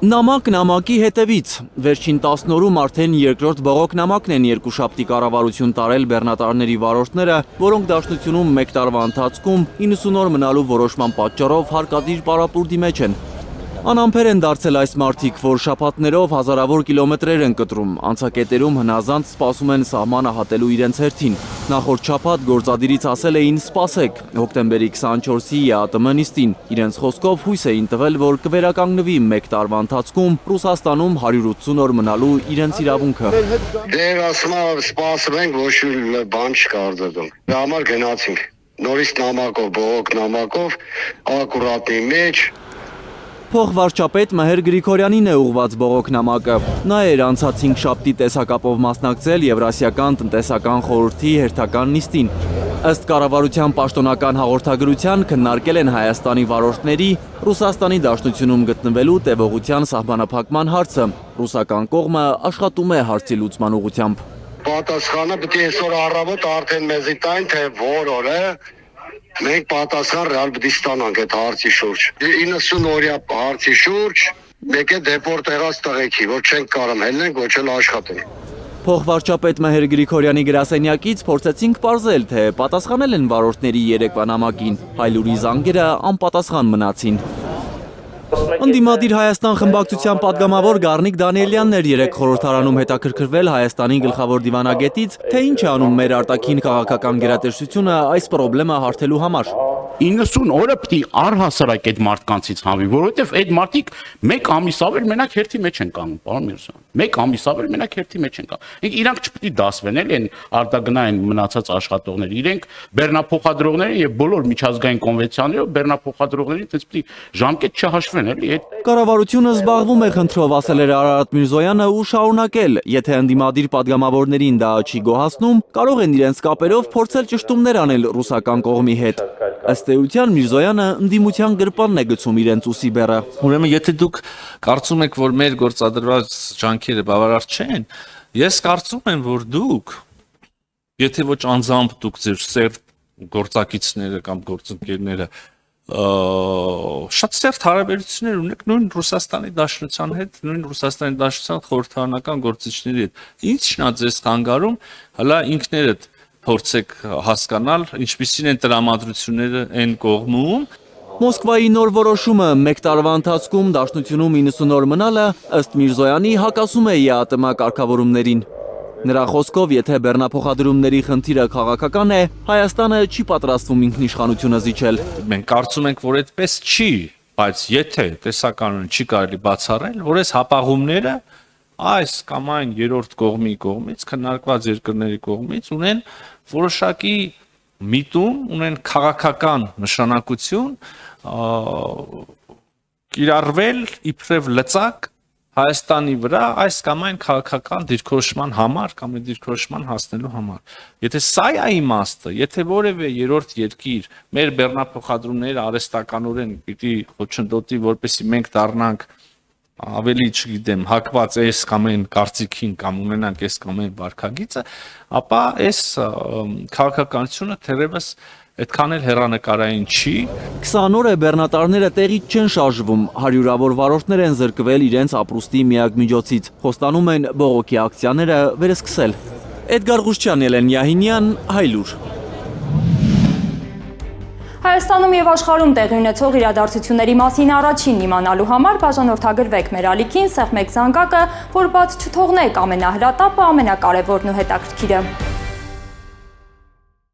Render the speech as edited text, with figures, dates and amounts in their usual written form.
Նամակ նամակի հետևից վերջին 10 օրում արդեն երկրորդ բողոք նամակն են երկուշաբթի կառավարություն տարել բեռնատարների վարորդները, որոնք դաշնությունում մեկ տարվա ընթացքում 90 օր մնալու որոշման պատճառով հարկադիր պարապուրդի մեջ են։ Անամպեր են դարձել այս մարդիկ, որ շաբաթներով հազարավոր կիլոմետրեր են կտրում, անցակետերում հնազանդ սպասում են սահմանը հատելու իրենց հերթին։ Նախորդ շաբաթ գործադիրից ասել էին սպասեք, հոկտեմբերի 24-ի ԵԱՏՄ նիստին։ Իրենց խոսքով հույս էին տվել, որ կվերականգնվի մեկ տարվա ընթացքում Ռուսաստանում 180 օր մնալու իրենց իրավունքը։ Դեր ասում սպասում ենք, ոչ մի բան չկա արձակում։ Դա համար գնացինք։ Նորից նամակով, բողոք նամակով, ակուրատնի մեջ։ Փոխվարչապետ Մհեր Գրիգորյանին է ուղված բողոք նամակը։ Նա էր անցած 5 շաբթի տեսակապով մասնակցել Եվրասիական տնտեսական խորհրդի հերթական նիստին։ Ըստ կառավարության պաշտոնական հաղորդագրության քննարկել են Հայաստանի վարորդների Ռուսաստանի Դաշնությունում գտնվելու տևողության սահմանափակման հարցը։ Ռուսական կողմը աշխատում է հարցի լուծման ուղղությամբ։ Պատասխանը պետք է այսօր առավոտ արդեն մեզի տային, թե որ օր է։ Մենք պատասխան ռեալ պետք է ստանանք այդ հարցի շուրջ։ 90 օրյա հարցի շուրջ մեկ է դեպորտ եղած տղեկի, որ չենք կարող հելնենք, ոչ էլ աշխատենք։ Փոխվարչապետ Մհեր Գրիգորյանի գրասենյակից փորձեցինք պարզել, թե պատասխանել են վարորդների երեկվա նամակին, հայլուրի զանգերը անպատասխան մնացին։ Ընդդիմադիր Հայաստան խմբակցության պատգամավոր Գառնիկ Դանիելյանն էր երեկ խորհրդարանում հետաքրքրվել Հայաստանի գլխավոր դիվանագետից, թե ինչ է անում մեր արտաքին քաղաքական գերատեսչությունը այս խնդրը հարթելու համար։ 90 օրը պետք է առհասարակ այդ մարդկանցից հանվի, որովհետև այդ մարդիկ մեկ ամիս ավել մենակ հերթի մեջ են կանգնում, պարոն Միրզոյան։ Մեկ ամիս ավել մենակ հերթի մեջ են կանգնում։ Իրանք չպետք է դասվեն, էլի են արտագնային մնացած աշխատողները, իրենք բեռնափոխադրողները եւ բոլոր միջազգային կոնվենցիաներով բեռնափոխադրողներին դες պետք է ժամկետ չհաշվեն, էլի։ Կառավարությունը զբաղվում է խնդրով, ասել էր Արարատ Միրզոյանը ու շարունակել, եթե ընդդիմադիր պատգամավորներին դա չի գոհացնում, կարող են իրենց կապերով փորձել ճշտումներ անել ռուսական կողմի հետ։ Ըստ էության Միրզոյանը ընդդիմության գրպանն է գցում իրենց ուսի բեռը։ Ուրեմն եթե դուք կարծում եք, որ մեր գործադրված ջանքերը բավարար չեն, ես կարծում եմ, որ դուք, եթե ոչ անձամբ դուք ձեր սերտ գործակիցները կամ գործընկերները շատ սերտ հարաբերություններ ունեք նույն Ռուսաստանի Դաշնության հետ, նույն Ռուսաստանի Դաշնության խորհրդարանական գործիչների հետ։ Ինչն է ձեզ խանգարում, հələ ինքներդ փորձեք հասկանալ, ինչպիսին են տրամադրությունները այն կողմում։ Մոսկվայի նոր որոշումը մեկ տարվա ընթացքում Դաշնությունում 90 օր մնալը ըստ Միրզոյանի հակասում է ԵԱՏՄ կարգավորումներին։ Նրա խոսքով, եթե բեռնափոխադրումների խնդիրը քաղաքական է, Հայաստանը չի պատրաստվում ինքնիշխանությունը զիջել։ Մենք կարծում ենք, որ այդպես չի, բայց եթե տեսականորեն չի կարելի բացառել, որ այս հապաղումները այս կամ այն երրորդ կողմի կողմից, քննարկված երկրների կողմից ունեն որոշակի միտում, ունեն քաղաքական նշանակություն, կիրառվել իբրև լծակ Հայաստանի վրա այս կամ այն քաղաքական դիրքորոշման համար կամ այդ դիրքորոշման հասնելու համար։ Եթե սա է իմաստը, եթե որևէ երրորդ երկիր մեր բեռնափոխադրումները արհեստականորեն պիտի խոչընդոտի, որպեսզի մենք դառնանք ավելի, չգիտեմ, հակված այս կամ այն կարծիքին կամ ունենանք այս կամ այն վարքագիծը, ապա այս քաղաքականությունը թերևս այդքան էլ հեռանկարային չի։ 20 օր է բեռնատարները տեղից չեն շարժվում, հարյուրավոր վարորդներ են զրկվել իրենց ապրուստի միակ միջոցից, խոստանում են բողոքի ակցիաները վերսկսել։ Էդգար Ղուշչյան, Ելեն Յահինյան, Հայլուր։ Հայաստանում և աշխարհում տեղի ունեցող իրադարձությունների մասին առաջին իմանալու համար բաժանորդագրվեք մեր ալիքին, սեղմեք զանգակը, որ բաց չթողնեք ամենահրատապը, ամենակարևորն ու հետաքրքիրը։